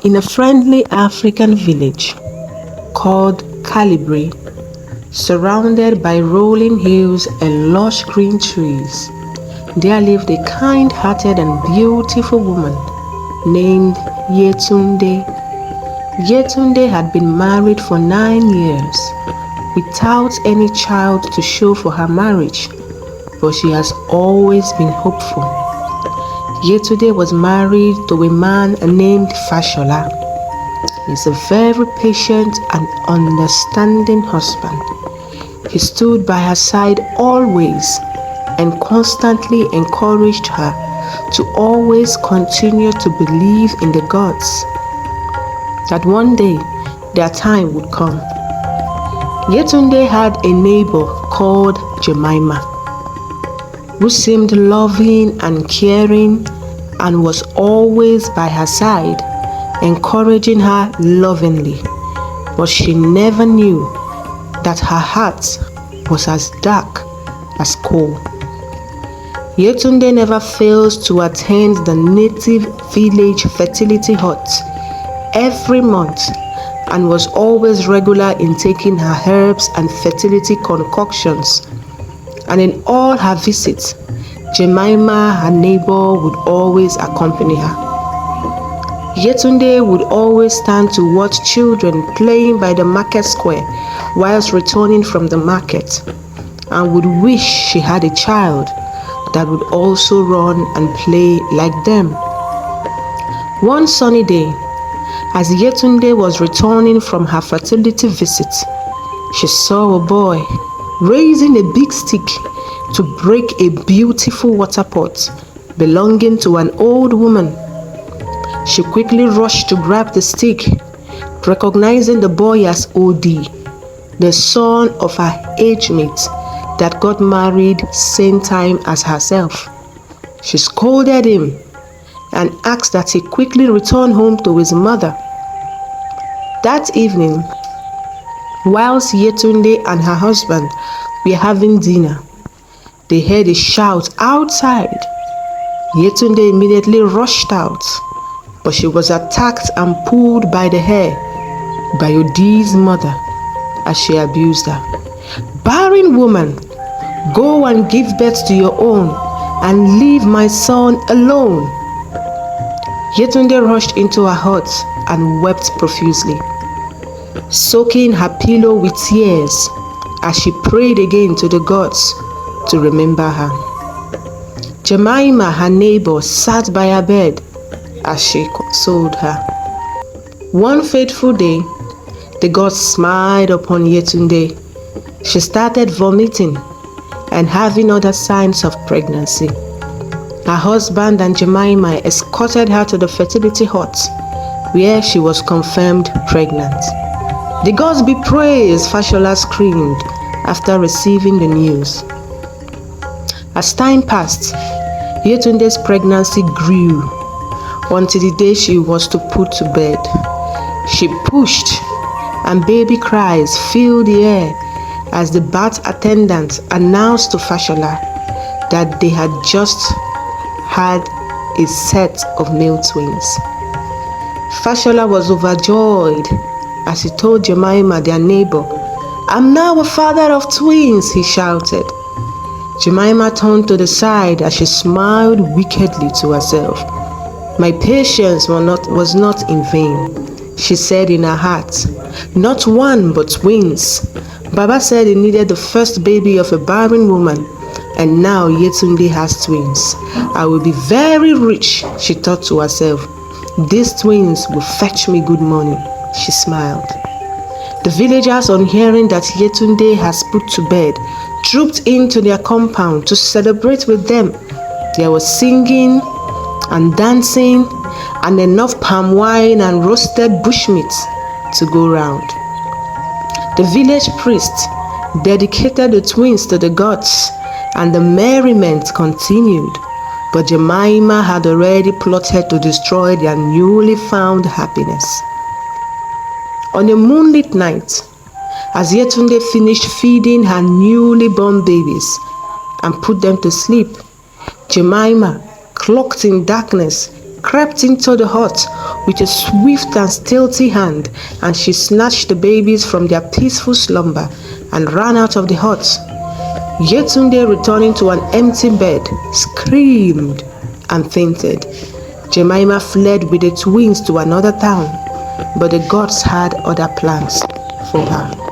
In a friendly African village called Calibri, surrounded by rolling hills and lush green trees, there lived a kind-hearted and beautiful woman named Yetunde. Yetunde had been married for 9 years without any child to show for her marriage, but she has always been hopeful. Yetunde was married to a man named Fashola. He's a very patient and understanding husband. He stood by her side always and constantly encouraged her to always continue to believe in the gods, that one day their time would come. Yetunde had a neighbor called Jemima, who seemed loving and caring and was always by her side, encouraging her lovingly. But she never knew that her heart was as dark as coal. Yetunde never fails to attend the native village fertility hut every month and was always regular in taking her herbs and fertility concoctions. And in all her visits, Jemima, her neighbor, would always accompany her. Yetunde would always stand to watch children playing by the market square whilst returning from the market, and would wish she had a child that would also run and play like them. One sunny day, as Yetunde was returning from her fertility visit, she saw a boy raising a big stick to break a beautiful water pot belonging to an old woman. She quickly rushed to grab the stick, recognizing the boy as Odi, the son of her age mate that got married same time as herself. She scolded him and asked that he quickly return home to his mother. That evening, whilst Yetunde and her husband were having dinner, they heard a shout outside. Yetunde immediately rushed out, but she was attacked and pulled by the hair by Odi's mother as she abused her. "Barren woman, go and give birth to your own and leave my son alone." Yetunde rushed into her hut and wept profusely, soaking her pillow with tears as she prayed again to the gods to remember her. Jemima, her neighbor, sat by her bed as she consoled her. One fateful day, the gods smiled upon Yetunde. She started vomiting and having other signs of pregnancy. Her husband and Jemima escorted her to the fertility hut, where she was confirmed pregnant. "The gods be praised," Fashola screamed after receiving the news. As time passed, Yetunde's pregnancy grew until the day she was to put to bed. She pushed, and baby cries filled the air as the birth attendant announced to Fashola that they had just had a set of male twins. Fashola was overjoyed as he told Jemima, their neighbor, "I'm now a father of twins," he shouted. Jemima turned to the side as she smiled wickedly to herself. "My patience was not in vain," she said in her heart. "Not one, but twins. Baba said he needed the first baby of a barren woman, and now Yetunde has twins. I will be very rich," she thought to herself. "These twins will fetch me good money," she smiled. The villagers, on hearing that Yetunde has put to bed, trooped into their compound to celebrate with them. There was singing and dancing and enough palm wine and roasted bushmeat to go round. The village priest dedicated the twins to the gods, and the merriment continued. But Jemima had already plotted to destroy their newly found happiness. On a moonlit night, as Yetunde finished feeding her newly born babies and put them to sleep, Jemima, cloaked in darkness, crept into the hut, with a swift and stealthy hand, and she snatched the babies from their peaceful slumber and ran out of the hut. Yetunde, returning to an empty bed, screamed and fainted. Jemima fled with the twins to another town, but the gods had other plans for her.